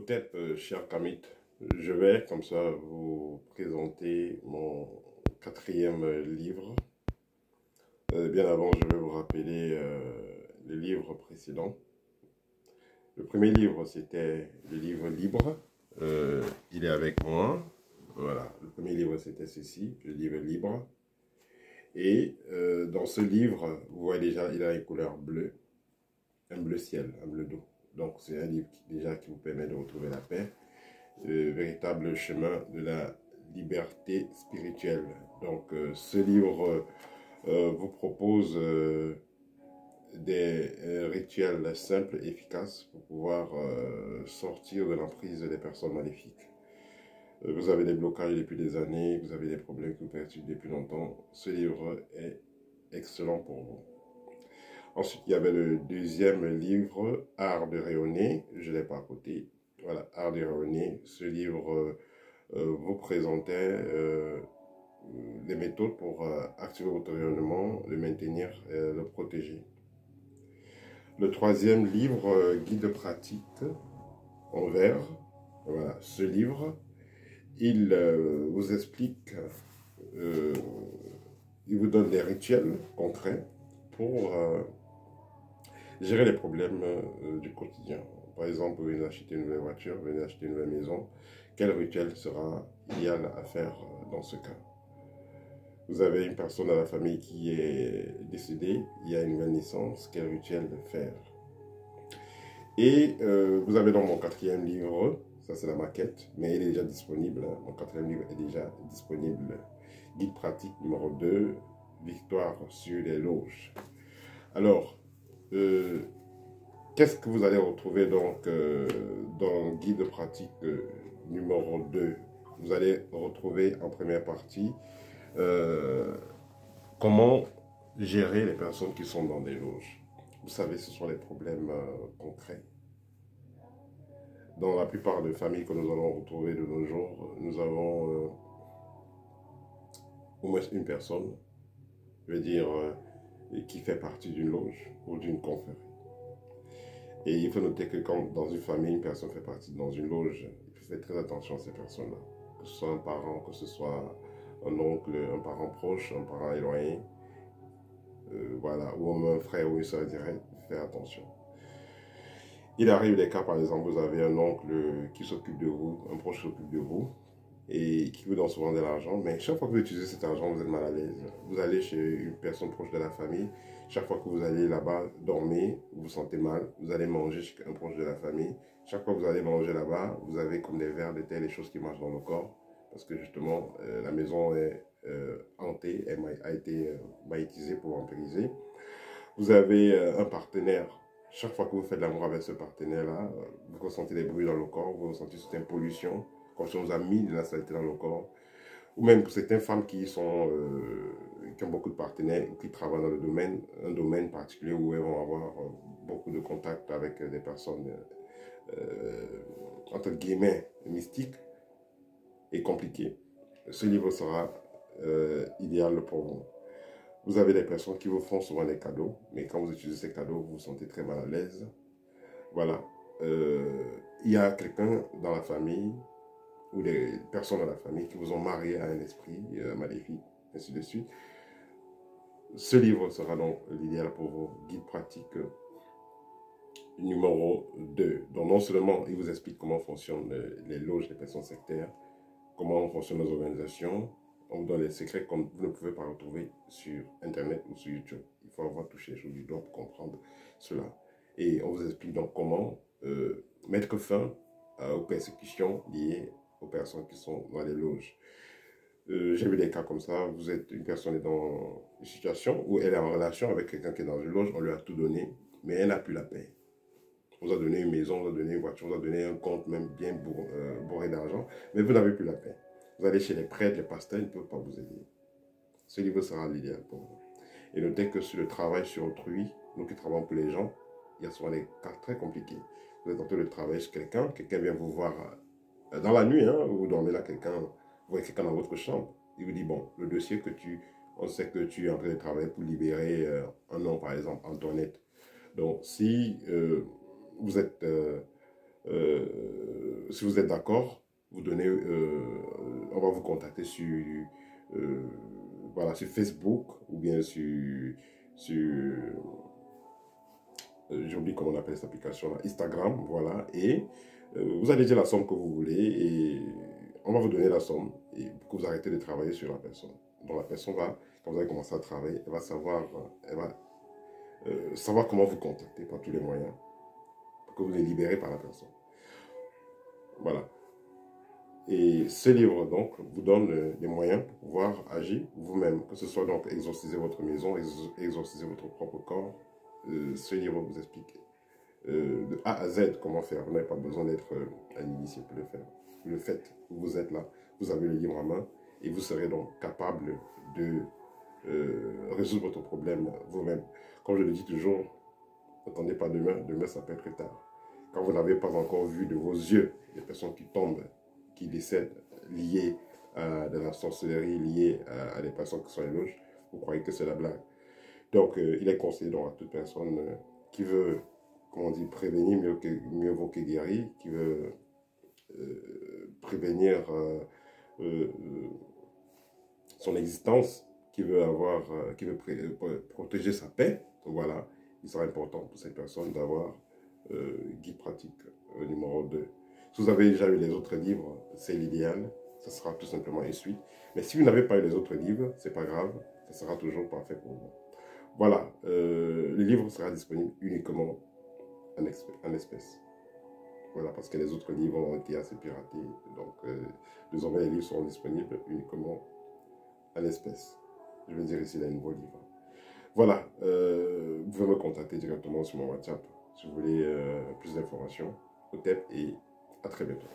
Hotep, cher Kamit, je vais comme ça vous présenter mon quatrième livre. Bien avant, je vais vous rappeler le livre précédent. Le premier livre, c'était le livre libre. Il est avec moi. Voilà, le premier livre, c'était ceci, le livre libre. Et dans ce livre, vous voyez déjà, il a une couleur bleue, un bleu ciel, un bleu d'eau. Donc, c'est un livre qui vous permet de retrouver la paix, le véritable chemin de la liberté spirituelle. Donc, ce livre vous propose des rituels simples et efficaces pour pouvoir sortir de l'emprise des personnes maléfiques. Vous avez des blocages depuis des années, vous avez des problèmes qui vous perturbent depuis longtemps. Ce livre est excellent pour vous. Ensuite, il y avait le deuxième livre, Art de rayonner. Je ne l'ai pas à côté. Voilà, Art de rayonner. Ce livre vous présentait les méthodes pour activer votre rayonnement, le maintenir, le protéger. Le troisième livre, Guide pratique en vert. Voilà, ce livre, il vous explique, il vous donne des rituels concrets pour gérer les problèmes du quotidien. Par exemple, vous venez acheter une nouvelle voiture, vous venez acheter une nouvelle maison. Quel rituel sera idéal à faire dans ce cas? Vous avez une personne dans la famille qui est décédée, il y a une nouvelle naissance, quel rituel faire? Et vous avez dans mon quatrième livre, ça c'est la maquette, mais il est déjà disponible, hein. Mon quatrième livre est déjà disponible. Guide pratique numéro 2, Victoire sur les loges. Alors, qu'est-ce que vous allez retrouver donc dans Guide pratique numéro 2? Vous allez retrouver en première partie comment gérer les personnes qui sont dans des loges. Vous savez, ce sont les problèmes concrets. Dans la plupart des familles que nous allons retrouver de nos jours, nous avons au moins une personne, je veux dire, qui fait partie d'une loge ou d'une confrérie. Et il faut noter que quand dans une famille, une personne fait partie dans une loge, il faut faire très attention à ces personnes-là. Que ce soit un parent, que ce soit un oncle, un parent proche, un parent éloigné, voilà, ou un frère ou une soeur direct, faire attention. Il arrive des cas, par exemple, vous avez un oncle qui s'occupe de vous, un proche qui s'occupe de vous, et qui vous donne souvent de l'argent, mais chaque fois que vous utilisez cet argent, vous êtes mal à l'aise. Vous allez chez une personne proche de la famille, chaque fois que vous allez là-bas dormir, vous vous sentez mal, vous allez manger chez un proche de la famille, chaque fois que vous allez manger là-bas, vous avez comme des vers de terre, des choses qui marchent dans le corps, parce que justement, la maison est hantée, elle a été magnétisée pour vampiriser. Vous avez un partenaire. Chaque fois que vous faites l'amour avec ce partenaire-là, vous ressentez des bruits dans le corps, vous ressentez certaines pollutions, quand on vous a mis de la saleté dans le corps. Ou même pour certaines femmes qui ont beaucoup de partenaires, qui travaillent dans le domaine, un domaine particulier où elles vont avoir beaucoup de contacts avec des personnes, entre guillemets, mystiques et compliquées. Ce livre sera idéal pour vous. Vous avez des personnes qui vous font souvent des cadeaux, mais quand vous utilisez ces cadeaux, vous vous sentez très mal à l'aise. Voilà. Il y a quelqu'un dans la famille, ou des personnes dans la famille qui vous ont marié à un esprit maléfique, ainsi de suite. Ce livre sera donc l'idéal pour vos guides pratiques numéro 2. Donc non seulement il vous explique comment fonctionnent les loges, les personnes sectaires, comment fonctionnent les organisations, on vous donne les secrets comme vous ne pouvez pas retrouver sur Internet ou sur YouTube. Il faut avoir touché les choses du doigt pour comprendre cela. Et on vous explique donc comment mettre fin aux persécutions liées aux personnes qui sont dans les loges. J'ai vu des cas comme ça, vous êtes une personne est dans une situation où elle est en relation avec quelqu'un qui est dans une loge, on lui a tout donné, mais elle n'a plus la paix. On vous a donné une maison, on vous a donné une voiture, on vous a donné un compte même bien bourré d'argent, mais vous n'avez plus la paix. Vous allez chez les prêtres, les pasteurs, ils ne peuvent pas vous aider. Ce livre sera l'idéal pour vous. Et notez que sur le travail sur autrui, nous qui travaillons pour les gens, il y a souvent des cas très compliqués. Vous êtes en train de travailler sur quelqu'un, quelqu'un vient vous voir dans la nuit, hein, vous dormez là, vous voyez quelqu'un dans votre chambre. Il vous dit, bon, le dossier on sait que tu es en train de travailler pour libérer un nom, par exemple, Antoinette. Donc, si vous êtes si vous êtes d'accord, vous donnez, on va vous contacter sur, voilà, sur Facebook ou bien sur j'oublie comment on appelle cette application-là, Instagram, voilà, et vous allez dire la somme que vous voulez et on va vous donner la somme et que vous arrêtez de travailler sur la personne. Donc la personne va, quand vous allez commencer à travailler, elle va savoir comment vous contacter par tous les moyens pour que vous les libérez par la personne. Voilà. Et ce livre, donc, vous donne les moyens pour pouvoir agir vous-même, que ce soit donc exorciser votre maison, exorciser votre propre corps. Ce livre vous explique de A à Z comment faire. Vous n'avez pas besoin d'être un initié pour le faire. Le fait que vous êtes là, vous avez le livre en main et vous serez donc capable de résoudre votre problème vous-même. Comme je le dis toujours, n'attendez pas demain, demain ça peut être tard. Quand vous n'avez pas encore vu de vos yeux des personnes qui tombent, qui décèdent, liées à de la sorcellerie, liées à des personnes qui sont éloges, vous croyez que c'est la blague. Donc, il est conseillé donc, à toute personne qui veut, comment on dit, prévenir mieux vaut que guérir, qui veut prévenir son existence, qui veut avoir, protéger sa paix. Donc, voilà, il sera important pour cette personne d'avoir guide pratique numéro 2. Si vous avez déjà eu les autres livres, c'est l'idéal. Ça sera tout simplement une suite. Mais si vous n'avez pas eu les autres livres, c'est pas grave. Ça sera toujours parfait pour vous. Voilà, le livre sera disponible uniquement en espèces. Voilà, parce que les autres livres ont été assez piratés. Donc, désormais, les livres seront disponibles uniquement en espèces. Je veux dire ici les nouveaux livres. Voilà, vous pouvez me contacter directement sur mon WhatsApp si vous voulez plus d'informations. Au TEP et à très bientôt.